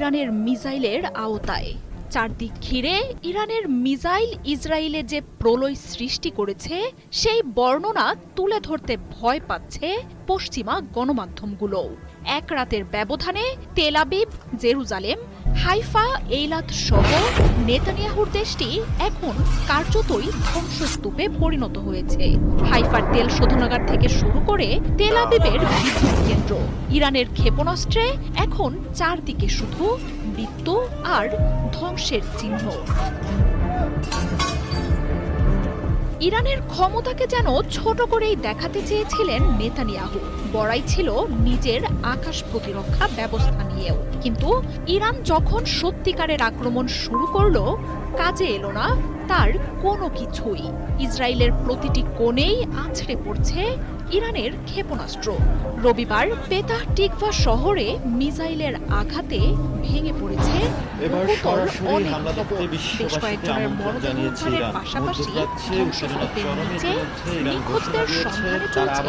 ইরানের মিসাইলের আওতায়। চারদিক ঘিরে ইরানের মিসাইল ইসরায়েলে যে প্রলয় সৃষ্টি করেছে সেই বর্ণনা তুলে ধরতে ভয় পাচ্ছে পশ্চিমা গণমাধ্যমগুলোও। এক রাতের ব্যবধানে তেল আবিব, জেরুজালেম, হাইফা, এইলাত সহ নেতানিয়াহুর দেশটি এখন কার্যতই ধ্বংসস্তূপে পরিণত হয়েছে। হাইফার তেল শোধনাগার থেকে শুরু করে তেল আবিবের বিদ্যুৎ কেন্দ্র, ইরানের ক্ষেপণাস্ত্রে এখন চারদিকে শুধু মৃত্যু আর ধ্বংসের চিহ্ন। ইরানের ক্ষমতাকে যেন ছোট করেই দেখাতে চেয়েছিলেন নেতানিয়াহু। বড়াই ছিল নিজের আকাশ প্রতিরক্ষা ব্যবস্থা নিয়েও। কিন্তু ইরান যখন সত্যিকারের আক্রমণ শুরু করলো, কাজে এলো না তার কোনো কিছুই। ইসরায়েলের প্রতিটি কোণেই আছড়ে পড়ছে ইরানের ক্ষেপণাস্ত্র। রবিবার পেতাহ টিকভা শহরে মিসাইলের আঘাতে ভেঙে পড়েছে বেশ কয়েকজনের মরদেহের পাশাপাশি ধ্বংসস্তূপের নিচে নিখোঁজদের সন্ধানে চলছে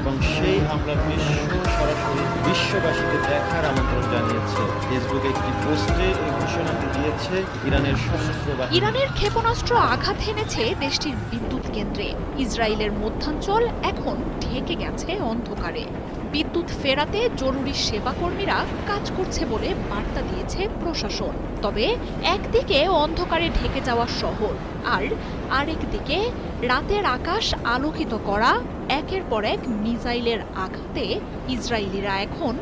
এবং সেই হামলার দৃশ্য সরাসরি বিশ্ববাসীকে দেখার আমন্ত্রণ জানিয়েছে। ফেসবুকে একটি পোস্টে এই ঘোষণাটি দিয়েছে ইরানের সশস্ত্র বাহিনী। ইরানের ক্ষেপণাস্ত্র আঘাত হেনেছে দেশটির বিদ্যুৎ কেন্দ্রে। ইসরায়েলের মধ্যাঞ্চল এখন ঢেকে গেছে অন্ধকারে। বিদ্যুৎ ফেরাতে জরুরি সেবাকর্মীরা কাজ করছে বলে বার্তা দিয়েছে প্রশাসন। তবে একদিকে অন্ধকারে ঢেকে যাওয়া শহর, আর আরেকদিকে রাতের আকাশ আলোকিত করা একের পর এক মিসাইলের আঘাতে ইসরায়েলিরা এখন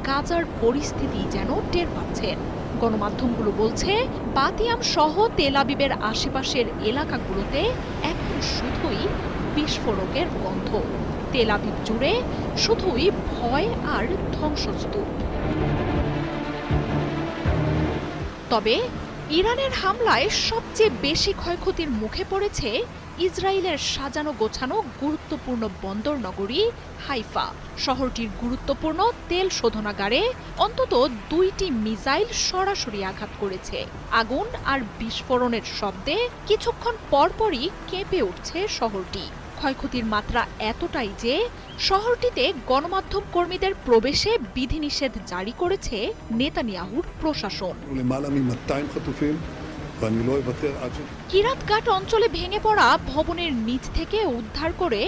গাজার পরিস্থিতি যেন টের পাচ্ছেন। গণমাধ্যমগুলো বলছে বাতিয়াম সহ তেল আবিবের আশেপাশের এলাকাগুলোতে এখন শুধুই বিস্ফোরকের গন্ধ। তেল আবিব জুড়ে শুধুই ভয় আর ধ্বংসস্তূপ। তবে ইরানের হামলায় সবচেয়ে বেশি ক্ষয়ক্ষতির মুখে পড়েছে ইসরায়েলের সাজানো গোছানো গুরুত্বপূর্ণ বন্দর নগরী হাইফা। শহরটির গুরুত্বপূর্ণ তেল শোধনাগারে অন্তত 2টি মিসাইল সরাসরি আঘাত করেছে। আগুন আর বিস্ফোরণের শব্দে কিছুক্ষণ পরপরই কেঁপে উঠছে শহরটি। ক্ষয়ক্ষতির মাত্রা এতটাই যে শহরটিতে গণমাধ্যম কর্মীদের প্রবেশে বিধিনিষেধ জারি করেছে নেতানিয়াহুর প্রশাসন। কিরাত ঘাট অঞ্চলে ভেঙে পড়া ভবনের নিচ থেকে উদ্ধার করে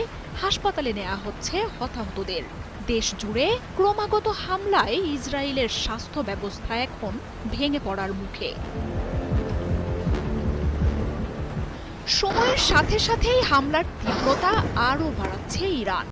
হাসপাতালে নেওয়া হচ্ছে হতাহতদের। দেশ জুড়ে ক্রমাগত হামলায় ইসরায়েলের স্বাস্থ্য ব্যবস্থা এখন ভেঙে পড়ার মুখে। সময়ের সাথে সাথেই হামলার তীব্রতা আরও বাড়াচ্ছে ইরান।